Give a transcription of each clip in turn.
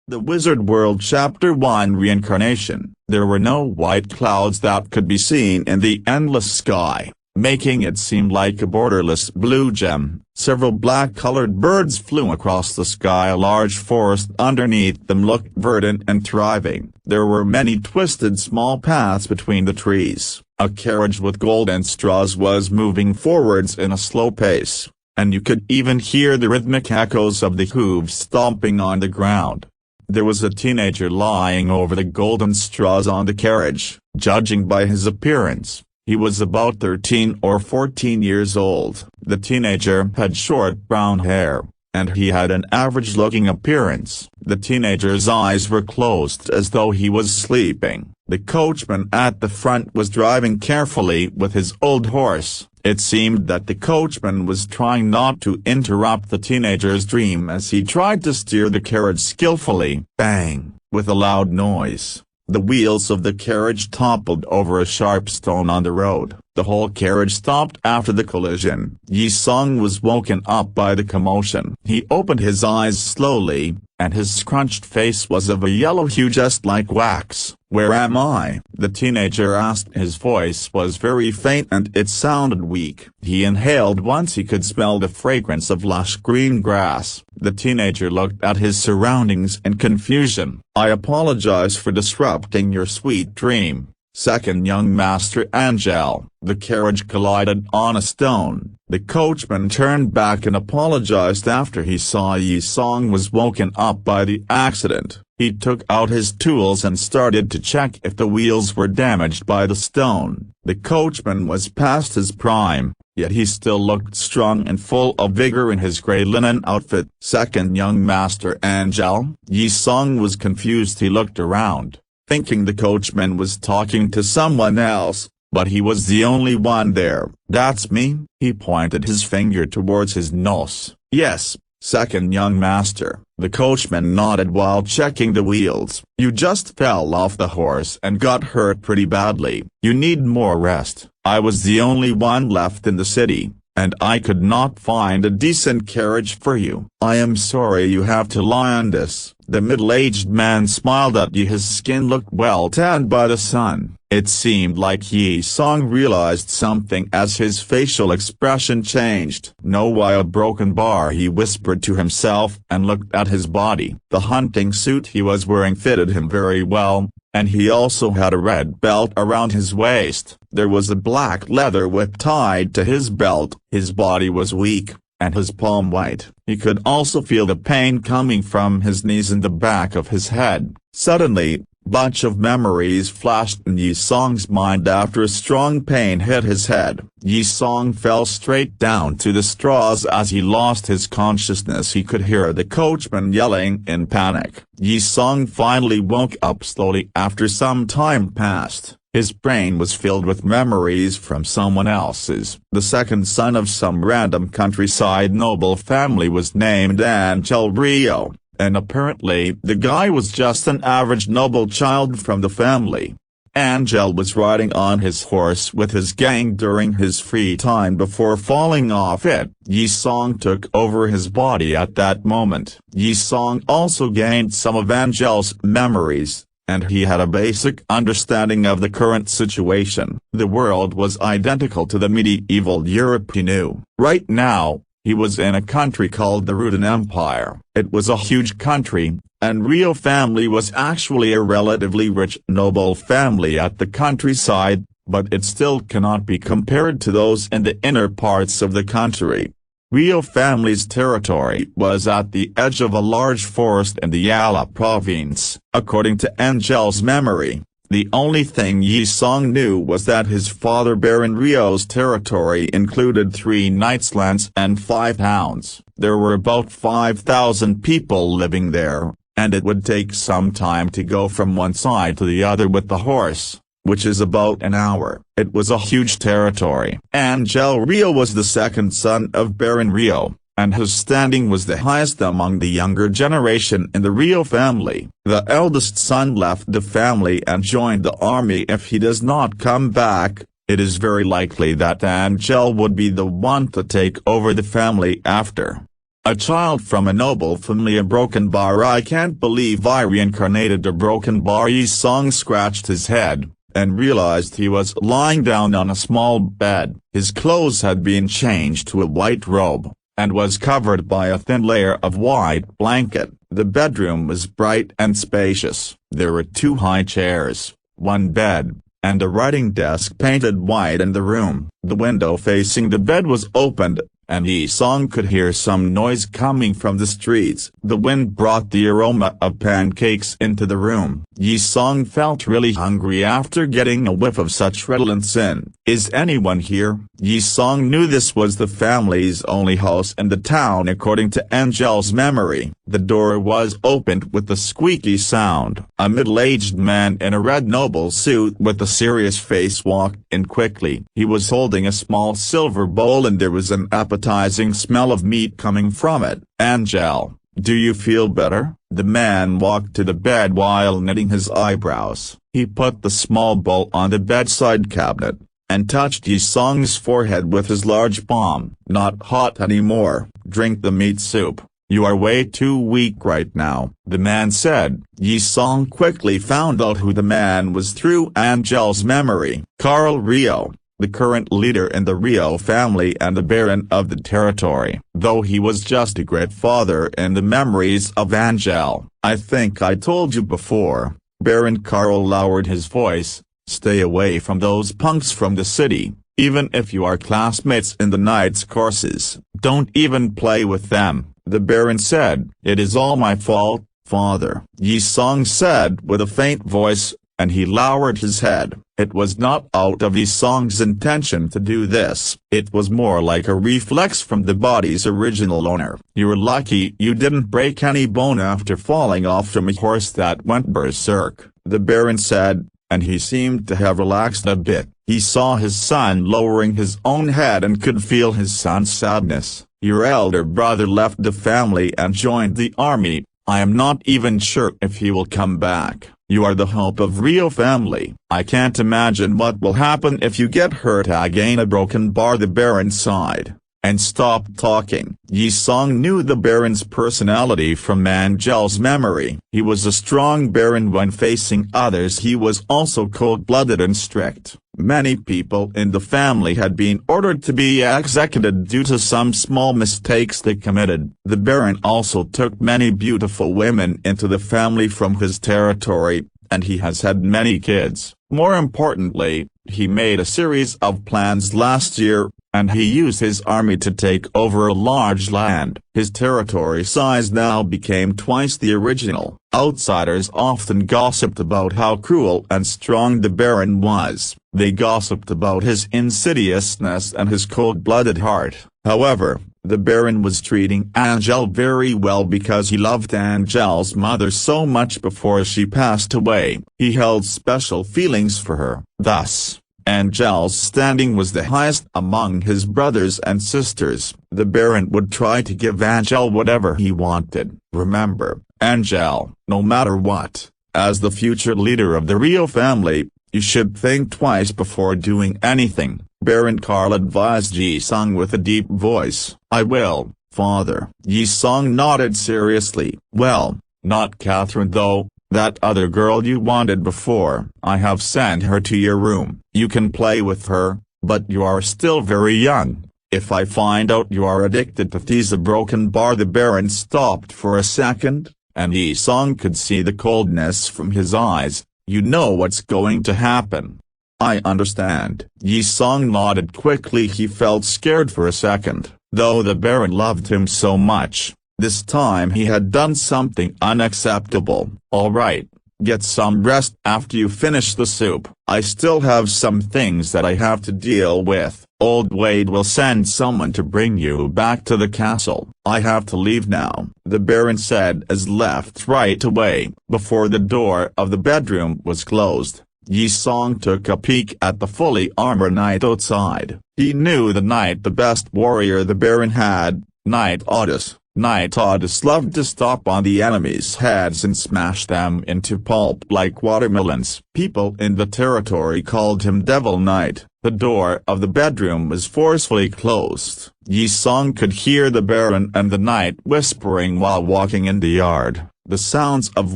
The Wizard World Chapter 1 Reincarnation. There were no white clouds that could be seen in the endless sky, making it seem like a borderless blue gem. Several black-colored birds flew across the sky. A large forest underneath them looked verdant and thriving. There were many twisted small paths between the trees. A carriage with golden straws was moving forwards in a slow pace, and you could even hear the rhythmic echoes of the hooves stomping on the ground. There was a teenager lying over the golden straws on the carriage. Judging by his appearance, he was about 13 or 14 years old. The teenager had short brown hair, and he had an average-looking appearance. The teenager's eyes were closed as though he was sleeping. The coachman at the front was driving carefully with his old horse. It seemed that the coachman was trying not to interrupt the teenager's dream as he tried to steer the carriage skillfully. Bang! With a loud noise, the wheels of the carriage toppled over a sharp stone on the road. The whole carriage stopped after the collision. Yi-sung was woken up by the commotion. He opened his eyes slowly, and his scrunched face was of a yellow hue just like wax. "Where am I?" the teenager asked. His voice was very faint and it sounded weak. He inhaled once he could smell the fragrance of lush green grass. The teenager looked at his surroundings in confusion. "I apologize for disrupting your sweet dream, Second Young Master Angel." The carriage collided on a stone. The coachman turned back and apologized after he saw Yi-sung was woken up by the accident. He took out his tools and started to check if the wheels were damaged by the stone. The coachman was past his prime, yet he still looked strong and full of vigor in his gray linen outfit. "Second Young Master Angel?" Yi-sung was confused. He looked around, thinking the coachman was talking to someone else, but he was the only one there. "That's me." He pointed his finger towards his nose. "Yes, Second Young Master." The coachman nodded while checking the wheels. "You just fell off the horse and got hurt pretty badly. You need more rest. I was the only one left in the city, and I could not find a decent carriage for you. I am sorry you have to lie on this." The middle-aged man smiled at Yi. His skin looked well tanned by the sun. It seemed like Yi-sung realized something as his facial expression changed. "No, why a broken bar?" he whispered to himself and looked at his body. The hunting suit he was wearing fitted him very well, and he also had a red belt around his waist. There was a black leather whip tied to his belt. His body was weak, and his palm white. He could also feel the pain coming from his knees and the back of his head. Suddenly, bunch of memories flashed in Yi-sung's mind after a strong pain hit his head. Yi-sung fell straight down to the straws as he lost his consciousness. He could hear the coachman yelling in panic. Yi-sung finally woke up slowly after some time passed. His brain was filled with memories from someone else's. The second son of some random countryside noble family was named Angel Rio, and apparently the guy was just an average noble child from the family. Angel was riding on his horse with his gang during his free time before falling off it. Yi-sung took over his body at that moment. Yi-sung also gained some of Angel's memories, and he had a basic understanding of the current situation. The world was identical to the medieval Europe he knew. Right now, he was in a country called the Rutan Empire. It was a huge country, and Rio family was actually a relatively rich noble family at the countryside, but it still cannot be compared to those in the inner parts of the country. Rio family's territory was at the edge of a large forest in the Yala province. According to Angel's memory, the only thing Yi-sung knew was that his father Baron Rio's territory included 3 knight's lands and 5 towns. There were about 5,000 people living there, and it would take some time to go from one side to the other with the horse, which is about an hour. It was a huge territory. Angel Rio was the second son of Baron Rio, and his standing was the highest among the younger generation in the Rio family. The eldest son left the family and joined the army. If he does not come back, it is very likely that Angel would be the one to take over the family after. a child from a noble family, a broken bar. I can't believe I reincarnated a broken bar. Yi Song scratched his head, and realized he was lying down on a small bed. His clothes had been changed to a white robe, and was covered by a thin layer of white blanket. The bedroom was bright and spacious. There were 2 high chairs, 1 bed, and a writing desk painted white in the room. The window facing the bed was opened, and Yi Song could hear some noise coming from the streets. The wind brought the aroma of pancakes into the room. Yi Song felt really hungry after getting a whiff of such redolence in. Is anyone here? Yi Song knew this was the family's only house in the town according to Angel's memory. The door was opened with a squeaky sound. A middle-aged man in a red noble suit with a serious face walked in quickly. He was holding a small silver bowl and there was an appetizing smell of meat coming from it. Angel, do you feel better? The man walked to the bed while knitting his eyebrows. He put the small bowl on the bedside cabinet, and touched Yi Song's forehead with his large palm. Not hot anymore. Drink the meat soup. You are way too weak right now, the man said. Yi Song quickly found out who the man was through Angel's memory. Carl Rio, the current leader in the Rio family and the Baron of the territory. Though he was just a great father in the memories of Angel. I think I told you before. Baron Carl lowered his voice. Stay away from those punks from the city, even if you are classmates in the knight's courses. Don't even play with them, the Baron said. It is all my fault, father, Yi Song said with a faint voice, and he lowered his head. It was not out of Yi Song's intention to do this. It was more like a reflex from the body's original owner. You're lucky you didn't break any bone after falling off from a horse that went berserk, the Baron said, and he seemed to have relaxed a bit. He saw his son lowering his own head and could feel his son's sadness. Your elder brother left the family and joined the army. I am not even sure if he will come back. You are the hope of Rio family. I can't imagine what will happen if you get hurt again. A broken bar, the Baron sighed, and stopped talking. Yi Song knew the Baron's personality from Angel's memory. He was a strong Baron when facing others. He was also cold-blooded and strict. Many people in the family had been ordered to be executed due to some small mistakes they committed. The Baron also took many beautiful women into the family from his territory, and he has had many kids. More importantly, he made a series of plans last year, and he used his army to take over a large land. His territory size now became twice the original. Outsiders often gossiped about how cruel and strong the Baron was. They gossiped about his insidiousness and his cold-blooded heart. However, the Baron was treating Angel very well because he loved Angel's mother so much before she passed away. He held special feelings for her. Thus, Angel's standing was the highest among his brothers and sisters. The Baron would try to give Angel whatever he wanted. Remember, Angel, no matter what, as the future leader of the Rio family, you should think twice before doing anything, Baron Carl advised Yi Song with a deep voice. I will, father. Yi Song nodded seriously. Well, not Catherine though. That other girl you wanted before. I have sent her to your room. You can play with her, but you are still very young. If I find out you are addicted to these a broken bar. The Baron stopped for a second, and Yi Song could see the coldness from his eyes. You know what's going to happen. I understand. Yi Song nodded quickly. He felt scared for a second, though the Baron loved him so much. This time he had done something unacceptable. All right, get some rest after you finish the soup. I still have some things that I have to deal with. Old Wade will send someone to bring you back to the castle. I have to leave now, the Baron said as left right away. Before the door of the bedroom was closed, Yi Song took a peek at the fully armored knight outside. He knew the knight, the best warrior the Baron had, Knight Otis. Knight Otis loved to stomp on the enemy's heads and smash them into pulp like watermelons. People in the territory called him Devil Knight. The door of the bedroom was forcefully closed. Yi-sung could hear the Baron and the knight whispering while walking in the yard. The sounds of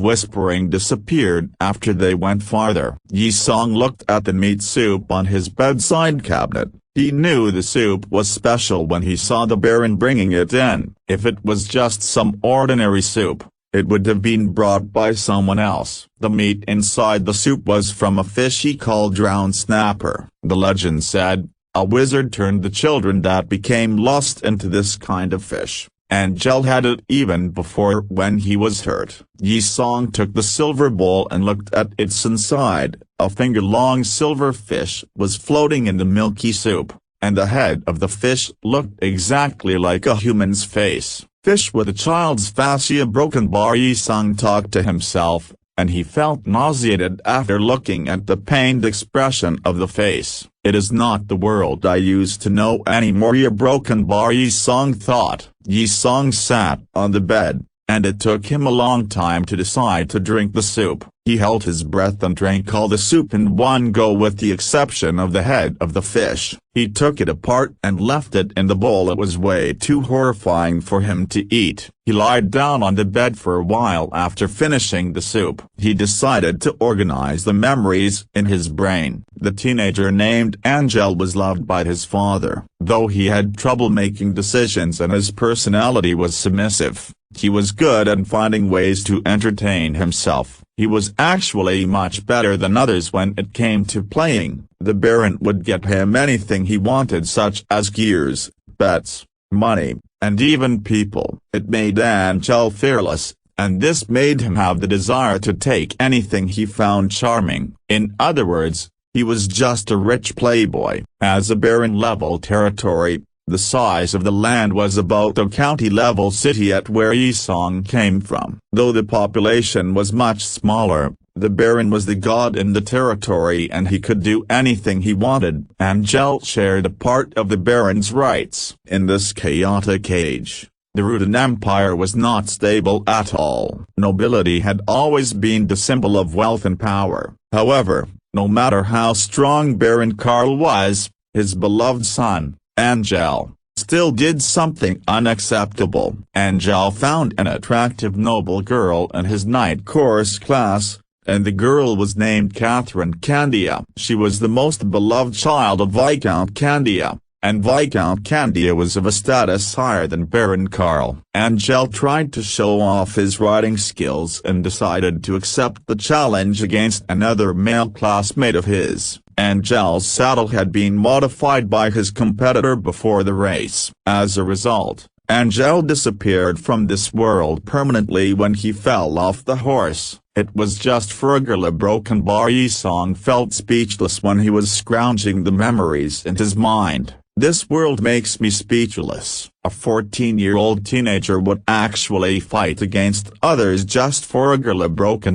whispering disappeared after they went farther. Yi-sung looked at the meat soup on his bedside cabinet. He knew the soup was special when he saw the Baron bringing it in. If it was just some ordinary soup, it would have been brought by someone else. The meat inside the soup was from a fish he called drowned snapper. The legend said, a wizard turned the children that became lost into this kind of fish. Angel had it even before when he was hurt. Yi-sung took the silver bowl and looked at its inside. A finger-long silver fish was floating in the milky soup, and the head of the fish looked exactly like a human's face. Fish with a child's fascia broken. Yi-sung talked to himself, and he felt nauseated after looking at the pained expression of the face. It is not the world I used to know anymore. Broken. Yi-sung thought. Yi-sung sat on the bed, and it took him a long time to decide to drink the soup. He held his breath and drank all the soup in one go with the exception of the head of the fish. He took it apart and left it in the bowl. It was way too horrifying for him to eat. He lied down on the bed for a while after finishing the soup. He decided to organize the memories in his brain. The teenager named Angel was loved by his father. Though he had trouble making decisions and his personality was submissive, he was good at finding ways to entertain himself. He was actually much better than others when it came to playing. The Baron would get him anything he wanted, such as gears, pets, money, and even people. It made Angel fearless, and this made him have the desire to take anything he found charming. In other words, he was just a rich playboy. As a Baron-level territory, the size of the land was about a county-level city at where Yi-sung came from. Though the population was much smaller, the Baron was the god in the territory and he could do anything he wanted. Angel shared a part of the Baron's rights. In this chaotic age, the Rutan Empire was not stable at all. Nobility had always been the symbol of wealth and power. However, no matter how strong Baron Karl was, his beloved son, Angel, still did something unacceptable. Angel found an attractive noble girl in his night course class, and the girl was named Catherine Candia. She was the most beloved child of Viscount Candia, and Viscount Candia was of a status higher than Baron Karl. Angel tried to show off his writing skills and decided to accept the challenge against another male classmate of his. Angel's saddle had been modified by his competitor before the race. As a result, Angel disappeared from this world permanently when he fell off the horse. It was just for a girl. Broken. Yi-sung felt speechless when he was scrounging the memories in his mind. This world makes me speechless. A 14-year-old teenager would actually fight against others just for a girl. Broken.